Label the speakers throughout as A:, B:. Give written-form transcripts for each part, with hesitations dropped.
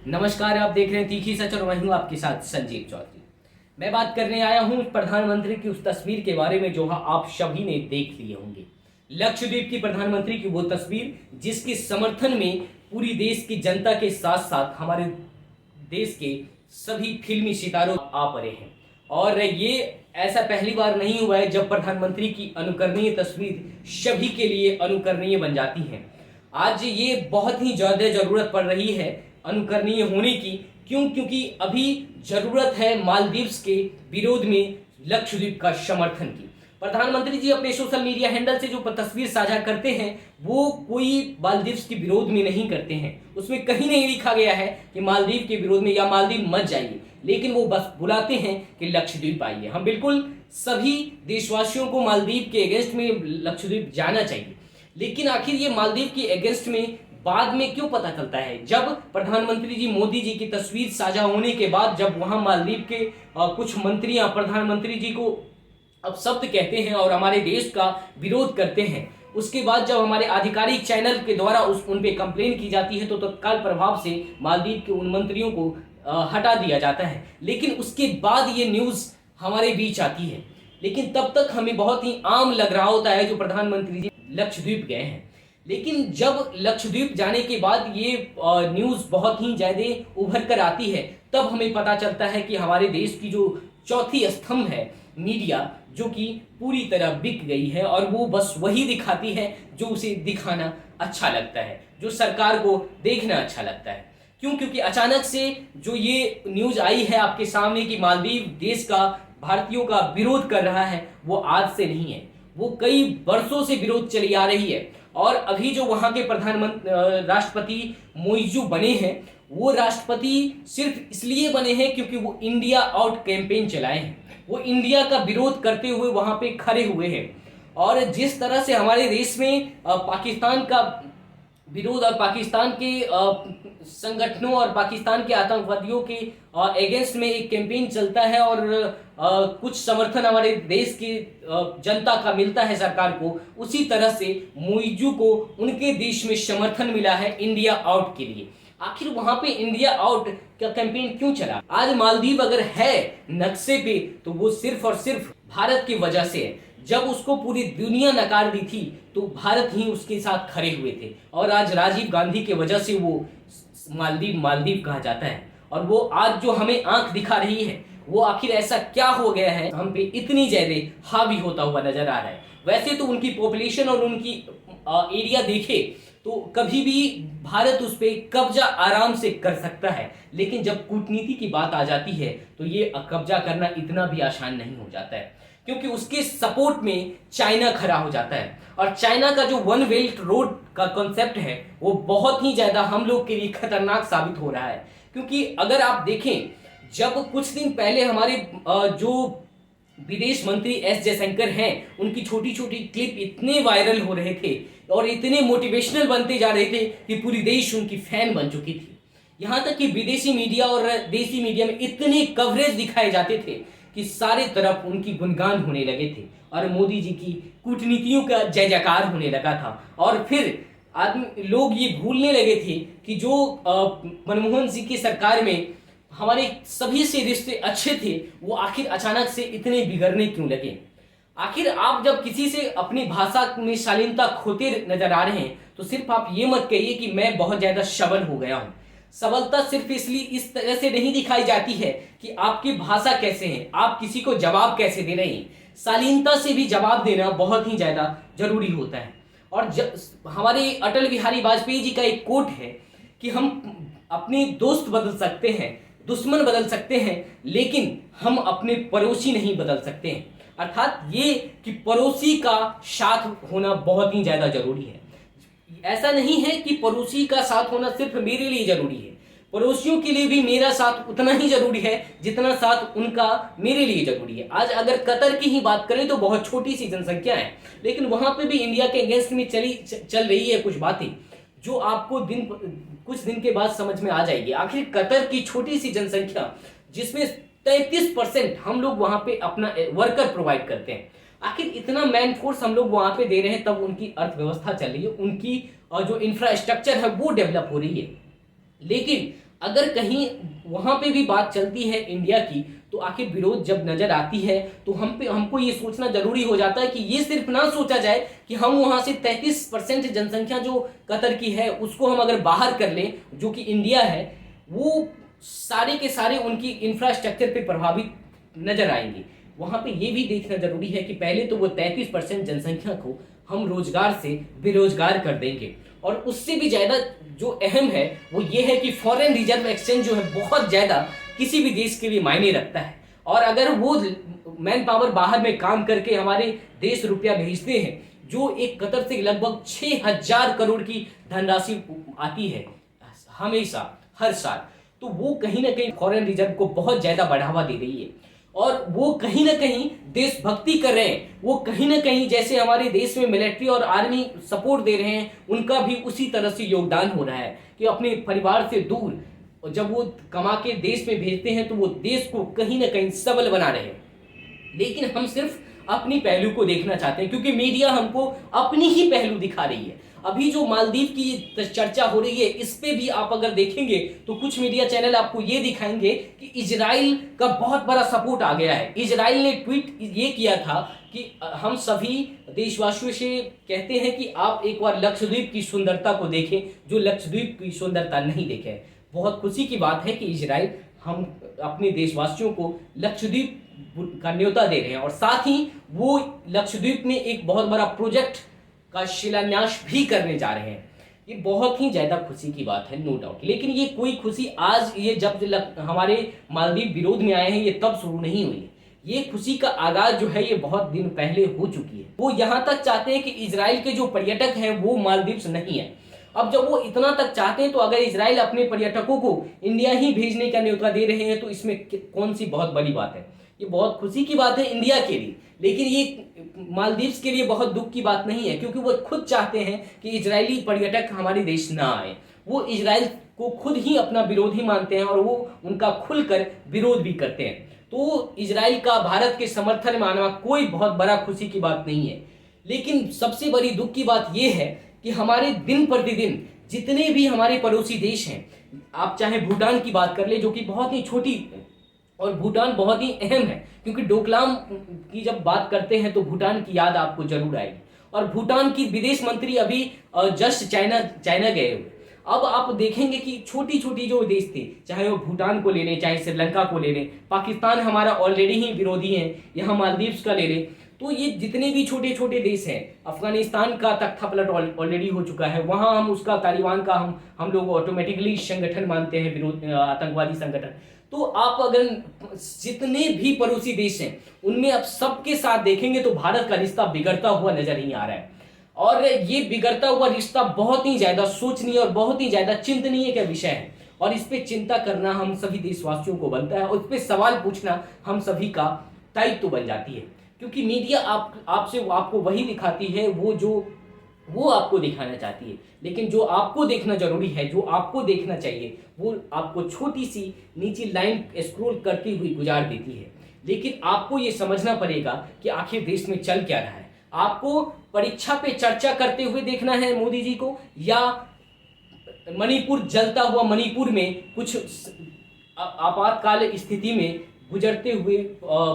A: नमस्कार, आप देख रहे हैं तीखी सच और मैं हूं आपके साथ संजीव चौधरी। मैं बात करने आया हूं प्रधानमंत्री की उस तस्वीर के बारे में जो आप सभी ने देख लिए होंगे। लक्षद्वीप की प्रधानमंत्री की वो तस्वीर जिसके समर्थन में पूरी देश की जनता के साथ साथ हमारे देश के सभी फिल्मी सितारों आ पड़े हैं। और ये ऐसा पहली बार नहीं हुआ है जब प्रधानमंत्री की अनुकरणीय तस्वीर सभी के लिए अनुकरणीय बन जाती है। आज ये बहुत ही ज्यादा जरूरत पड़ रही है अनुकरणीय होने की। क्यों? क्योंकि अभी जरूरत है मालदीव्स के विरोध में लक्षद्वीप का समर्थन की। प्रधानमंत्री जी अपने सोशल मीडिया हैंडल से जो तस्वीर साझा करते हैं वो कोई मालदीव्स के विरोध में नहीं करते हैं। उसमें कहीं नहीं लिखा गया है कि मालदीव के विरोध में या मालदीव मत जाइए, लेकिन वो बस बुलाते हैं कि लक्षद्वीप आइए। हम बिल्कुल सभी देशवासियों को मालदीव के अगेंस्ट में लक्षद्वीप जाना चाहिए, लेकिन आखिर ये मालदीव के अगेंस्ट में बाद में क्यों पता चलता है? जब प्रधानमंत्री जी मोदी जी की तस्वीर साझा होने के बाद जब वहां मालदीव के कुछ मंत्रियां प्रधानमंत्री जी को अपशब्द कहते हैं और हमारे देश का विरोध करते हैं, उसके बाद जब हमारे आधिकारिक चैनल के द्वारा उन पे कंप्लेन की जाती है तो तत्काल प्रभाव से मालदीव के उन मंत्रियों को हटा दिया जाता है। लेकिन उसके बाद ये न्यूज़ हमारे बीच आती है, लेकिन तब तक हमें बहुत ही आम लग रहा होता है जो प्रधानमंत्री जी लक्षद्वीप गए हैं। लेकिन जब लक्षद्वीप जाने के बाद ये न्यूज़ बहुत ही ज़्यादा उभर कर आती है, तब हमें पता चलता है कि हमारे देश की जो चौथी स्तंभ है मीडिया, जो कि पूरी तरह बिक गई है और वो बस वही दिखाती है जो उसे दिखाना अच्छा लगता है, जो सरकार को देखना अच्छा लगता है। क्यों? क्योंकि अचानक से जो ये न्यूज़ आई है आपके सामने कि मालदीव देश का भारतीयों का विरोध कर रहा है, वो आज से नहीं है, वो कई वर्षों से विरोध चली आ रही है। और अभी जो वहां के प्रधानमंत्री राष्ट्रपति मोइजू बने हैं, वो राष्ट्रपति सिर्फ इसलिए बने हैं क्योंकि वो इंडिया आउट कैंपेन चलाए हैं। वो इंडिया का विरोध करते हुए वहां पे खड़े हुए हैं। और जिस तरह से हमारे देश में पाकिस्तान का विरोध और पाकिस्तान के संगठनों और पाकिस्तान के आतंकवादियों के अगेंस्ट में एक कैंपेन चलता है और कुछ समर्थन हमारे देश की जनता का मिलता है सरकार को, उसी तरह से मोइजू को उनके देश में समर्थन मिला है इंडिया आउट के लिए। आखिर वहां पे इंडिया आउट का कैंपेन क्यों चला? आज मालदीव अगर है नक्शे पे तो वो सिर्फ और सिर्फ भारत की वजह से है। जब उसको पूरी दुनिया नकार दी थी तो भारत ही उसके साथ खड़े हुए थे, और आज राजीव गांधी की वजह से वो मालदीव मालदीव कहा जाता है। और वो आज जो हमें आंख दिखा रही है, वो आखिर ऐसा क्या हो गया है हम पे इतनी ज्यादा हावी होता हुआ नजर आ रहा है? वैसे तो उनकी पॉपुलेशन और उनकी एरिया देखे तो कभी भी भारत उस पर कब्जा आराम से कर सकता है, लेकिन जब कूटनीति की बात आ जाती है तो ये कब्जा करना इतना भी आसान नहीं हो जाता है, क्योंकि उसके सपोर्ट में चाइना खड़ा हो जाता है। और चाइना का जो वन बेल्ट रोड का कॉन्सेप्ट है वो बहुत ही ज्यादा हम लोग के लिए खतरनाक साबित हो रहा है। क्योंकि अगर आप देखें, जब कुछ दिन पहले हमारे जो विदेश मंत्री एस जयशंकर हैं, उनकी छोटी छोटी क्लिप इतने वायरल हो रहे थे और इतने मोटिवेशनल बनते जा रहे थे कि पूरी देश उनकी फैन बन चुकी थी। यहाँ तक कि विदेशी मीडिया और देसी मीडिया में इतने कवरेज दिखाए जाते थे कि सारे तरफ उनकी गुणगान होने लगे थे और मोदी जी की कूटनीतियों का जय जयकार होने लगा था। और फिर आदमी लोग ये भूलने लगे थे कि जो मनमोहन सिंह की सरकार में हमारे सभी से रिश्ते अच्छे थे, वो आखिर अचानक से इतने बिगड़ने क्यों लगे? आखिर आप जब किसी से अपनी भाषा में शालीनता खोते नजर आ रहे हैं तो सिर्फ आप ये मत कहिए कि मैं बहुत ज्यादा सबल हो गया हूं। सबलता सिर्फ इसलिए इस तरह से नहीं दिखाई जाती है कि आपकी भाषा कैसे है, आप किसी को जवाब कैसे दे रहे हैं। शालीनता से भी जवाब देना बहुत ही ज्यादा जरूरी होता है। और हमारे अटल बिहारी वाजपेयी जी का एक कोट है कि हम अपने दोस्त बदल सकते हैं, दुश्मन बदल सकते हैं, लेकिन हम अपने पड़ोसी नहीं बदल सकते हैं। अर्थात ये कि पड़ोसी का साथ होना बहुत ही ज्यादा जरूरी है। ऐसा नहीं है कि पड़ोसी का साथ होना सिर्फ मेरे लिए जरूरी है, पड़ोसियों के लिए भी मेरा साथ उतना ही जरूरी है जितना साथ उनका मेरे लिए जरूरी है। आज अगर कतर की ही बात करें तो बहुत छोटी सी जनसंख्या है, लेकिन वहां पे भी इंडिया के अगेंस्ट में चल रही है कुछ बातें जो आपको कुछ दिन के बाद समझ में आ जाएगी। आखिर कतर की छोटी सी जनसंख्या जिसमें 33% हम लोग वहां पे अपना वर्कर प्रोवाइड करते हैं, आखिर इतना मैन फोर्स हम लोग वहां पे दे रहे हैं, तब उनकी अर्थव्यवस्था चल रही है, उनकी जो इंफ्रास्ट्रक्चर है वो डेवलप हो रही है। लेकिन अगर कहीं वहां पे भी बात चलती है इंडिया की, तो आखिर विरोध जब नजर आती है तो हमको ये सोचना जरूरी हो जाता है कि ये सिर्फ ना सोचा जाए कि हम वहां से 33% जनसंख्या जो कतर की है उसको हम अगर बाहर कर लें, जो कि इंडिया है, वो सारे के सारे उनकी इंफ्रास्ट्रक्चर पे प्रभावित नजर आएंगे। वहां पे ये भी देखना जरूरी है कि पहले तो वो 33% जनसंख्या को हम रोजगार से बेरोजगार कर देंगे, और उससे भी ज्यादा जो अहम है वो ये है कि फॉरेन रिजर्व एक्सचेंज जो है बहुत ज्यादा किसी भी देश के लिए मायने रखता है। और अगर वो मैन पावर बाहर में काम करके हमारे देश रुपया भेजते हैं, जो एक कतर से लगभग 6,000 करोड़ की धनराशि आती है हमेशा हर साल, तो वो कहीं ना कहीं फॉरेन रिजर्व को बहुत ज्यादा बढ़ावा दे रही है, और वो कहीं ना कहीं देशभक्ति कर रहे हैं। वो कहीं ना कहीं जैसे हमारे देश में मिलिट्री और आर्मी सपोर्ट दे रहे हैं, उनका भी उसी तरह से योगदान हो रहा है कि अपने परिवार से दूर जब वो कमा के देश में भेजते हैं तो वो देश को कहीं ना कहीं सबल बना रहे हैं। लेकिन हम सिर्फ अपनी पहलू को देखना चाहते हैं, क्योंकि मीडिया हमको अपनी ही पहलू दिखा रही है। अभी जो मालदीव की चर्चा हो रही है, इस पे भी आप अगर देखेंगे तो कुछ मीडिया चैनल आपको ये दिखाएंगे कि इजराइल का बहुत बड़ा सपोर्ट आ गया है। इजराइल ने ट्वीट ये किया था कि हम सभी देशवासियों से कहते हैं कि आप एक बार लक्षद्वीप की सुंदरता को देखें, जो लक्षद्वीप की सुंदरता नहीं देखे। बहुत खुशी की बात है कि इजराइल हम अपने देशवासियों को लक्षद्वीप का न्योता दे रहे हैं, और साथ ही वो लक्षद्वीप में एक बहुत बड़ा प्रोजेक्ट का शिलान्यास भी करने जा रहे हैं। ये बहुत ही ज्यादा खुशी की बात है, नो डाउट। लेकिन ये कोई खुशी आज ये जब हमारे मालदीव विरोध में आए हैं ये तब शुरू नहीं हुई है। ये खुशी का आगाज जो है ये बहुत दिन पहले हो चुकी है। वो यहां तक चाहते हैं कि इजराइल के जो पर्यटक हैं वो मालदीव से नहीं है। अब जब वो इतना तक चाहते हैं तो अगर इजराइल अपने पर्यटकों को इंडिया ही भेजने का न्योता दे रहे हैं तो इसमें कौन सी बहुत बड़ी बात है। ये बहुत खुशी की बात है इंडिया के लिए, लेकिन ये मालदीव्स के लिए बहुत दुख की बात नहीं है, क्योंकि वो खुद चाहते हैं कि इजरायली पर्यटक हमारे देश ना आए। वो इजराइल को खुद ही अपना विरोधी मानते हैं और वो उनका खुलकर विरोध भी करते हैं। तो इजराइल का भारत के समर्थन में आना कोई बहुत बड़ा खुशी की बात नहीं है। लेकिन सबसे बड़ी दुख की बात यह है कि हमारे दिन प्रतिदिन जितने भी हमारे पड़ोसी देश हैं, आप चाहे भूटान की बात कर ले जो कि बहुत ही छोटी, और भूटान बहुत ही अहम है, क्योंकि डोकलाम की जब बात करते हैं तो भूटान की याद आपको जरूर आएगी। और भूटान की विदेश मंत्री अभी जस्ट चाइना गए हुए। अब आप देखेंगे कि छोटी छोटी जो देश थे, चाहे वो भूटान को ले लें, चाहे श्रीलंका को ले लें, पाकिस्तान हमारा ऑलरेडी ही विरोधी है, यहाँ मालदीव्स का ले लें, तो ये जितने भी छोटे छोटे देश हैं, अफगानिस्तान का तख्ता पलट ऑलरेडी हो चुका है, वहां हम उसका तालिबान का हम लोग ऑटोमेटिकली संगठन मानते हैं, विरोध आतंकवादी संगठन। तो आप अगर जितने भी पड़ोसी देश हैं उनमें अब सबके साथ देखेंगे तो भारत का रिश्ता बिगड़ता हुआ नजर ही आ रहा है। और ये बिगड़ता हुआ रिश्ता बहुत ही ज्यादा सोचनीय और बहुत ही ज्यादा चिंतनीय का विषय है, और इस पे चिंता करना हम सभी देशवासियों को बनता है, और इस पे सवाल पूछना हम सभी का दायित्व बन जाती है। क्योंकि मीडिया आपसे आपको वही दिखाती है वो आपको दिखाना चाहती है, लेकिन जो आपको देखना जरूरी है, जो आपको देखना चाहिए, वो आपको छोटी सी नीचे लाइन स्क्रॉल करती हुई गुजार देती है। लेकिन आपको ये समझना पड़ेगा कि आखिर देश में चल क्या रहा है। आपको परीक्षा पे चर्चा करते हुए देखना है मोदी जी को, या मणिपुर जलता हुआ मणिपुर में कुछ आपातकाल स्थिति में गुजरते हुए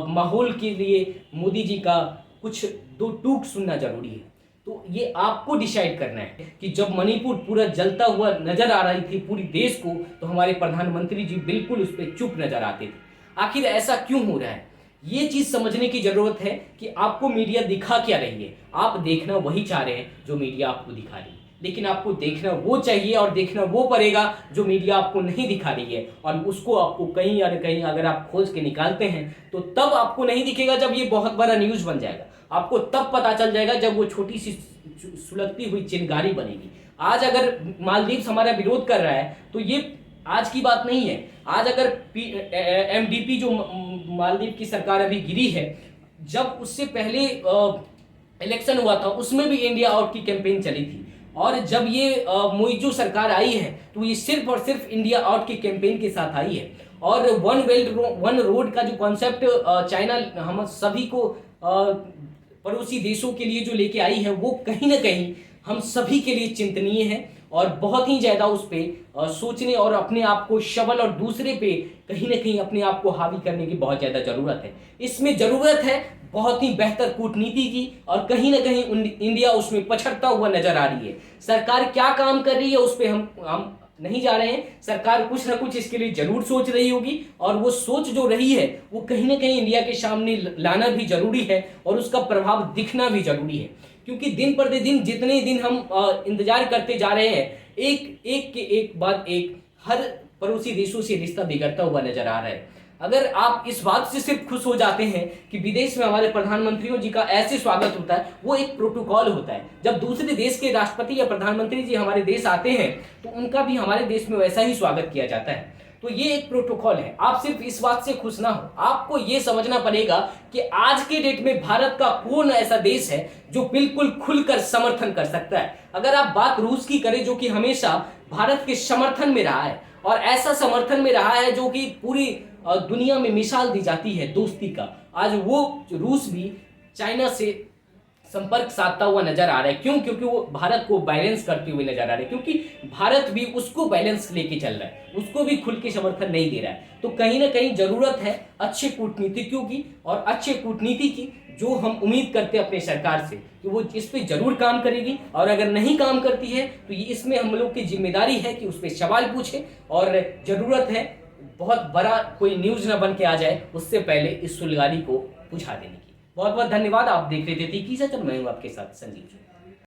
A: माहौल के लिए मोदी जी का कुछ दो टूक सुनना जरूरी है। तो ये आपको डिसाइड करना है कि जब मणिपुर पूरा जलता हुआ नजर आ रही थी पूरी देश को, तो हमारे प्रधानमंत्री जी बिल्कुल उस पर चुप नजर आते थे। आखिर ऐसा क्यों हो रहा है, ये चीज समझने की जरूरत है कि आपको मीडिया दिखा क्या रही है। आप देखना वही चाह रहे हैं जो मीडिया आपको दिखा रही है, लेकिन आपको देखना वो चाहिए और देखना वो पड़ेगा जो मीडिया आपको नहीं दिखा रही है। और उसको आपको कहीं या कहीं अगर आप खोज के निकालते हैं तो तब आपको नहीं दिखेगा जब ये बहुत बड़ा न्यूज बन जाएगा। आपको तब पता चल जाएगा जब वो छोटी सी सुलगती हुई चिंगारी बनेगी। आज अगर मालदीव्स हमारा विरोध कर रहा है तो ये आज की बात नहीं है। आज अगर MDP जो मालदीव की सरकार अभी गिरी है, जब उससे पहले इलेक्शन हुआ था उसमें भी इंडिया आउट की कैंपेन चली थी, और जब ये मोइजो सरकार आई है तो ये सिर्फ और सिर्फ इंडिया आउट की कैंपेन के साथ आई है। और वन बेल्ट वन रोड का जो कॉन्सेप्ट चाइना हम सभी को पड़ोसी देशों के लिए जो लेके आई है, वो कहीं ना कहीं हम सभी के लिए चिंतनीय है। और बहुत ही ज़्यादा उस पर सोचने और अपने आप को सबल और दूसरे पे कहीं ना कहीं अपने आप को हावी करने की बहुत ज़्यादा ज़रूरत है। इसमें ज़रूरत है बहुत ही बेहतर कूटनीति की, और कहीं ना कहीं इंडिया उसमें पछड़ता हुआ नजर आ रही है। सरकार क्या काम कर रही है उस पर हम नहीं जा रहे हैं। सरकार कुछ ना कुछ इसके लिए जरूर सोच रही होगी, और वो सोच जो रही है वो कहीं ना कहीं इंडिया के सामने लाना भी जरूरी है और उसका प्रभाव दिखना भी जरूरी है। क्योंकि दिन प्रतिदिन जितने दिन हम इंतजार करते जा रहे हैं, एक के एक बाद एक हर पड़ोसी देशों से रिश्ता बिगड़ता हुआ नजर आ रहा है। अगर आप इस बात से सिर्फ खुश हो जाते हैं कि विदेश में हमारे प्रधानमंत्रियों जी का ऐसे स्वागत होता है, वो एक प्रोटोकॉल होता है। जब दूसरे देश के राष्ट्रपति या प्रधानमंत्री जी हमारे देश आते हैं तो उनका भी हमारे देश में वैसा ही स्वागत किया जाता है। तो ये एक प्रोटोकॉल है। आप सिर्फ इस बात से खुश ना हो, आपको ये समझना पड़ेगा कि आज के डेट में भारत का कौन ऐसा देश है जो बिल्कुल खुलकर समर्थन कर सकता है। अगर आप बात रूस की करें, जो कि हमेशा भारत के समर्थन में रहा है और ऐसा समर्थन में रहा है जो कि पूरी दुनिया में मिसाल दी जाती है दोस्ती का, आज वो रूस भी चाइना से संपर्क साधता हुआ नजर आ रहा है। क्यों? क्योंकि वो भारत को बैलेंस करते हुए नजर आ रहे हैं, क्योंकि भारत भी उसको बैलेंस लेके चल रहा है, उसको भी खुल के समर्थन नहीं दे रहा है। तो कहीं ना कहीं जरूरत है अच्छे कूटनीतिज्ञों की और अच्छे कूटनीति की, जो हम उम्मीद करते हैं अपने सरकार से कि वो इस पे जरूर काम करेगी। और अगर नहीं काम करती है तो ये इसमें हम लोग की जिम्मेदारी है कि उस पर सवाल पूछे, और जरूरत है बहुत बड़ा कोई न्यूज न बन के आ जाए उससे पहले इस सुलगारी को बुझा देने की। बहुत बहुत धन्यवाद। आप देख रहे थे तीखी सच, और मैं हूं आपके साथ संजीव।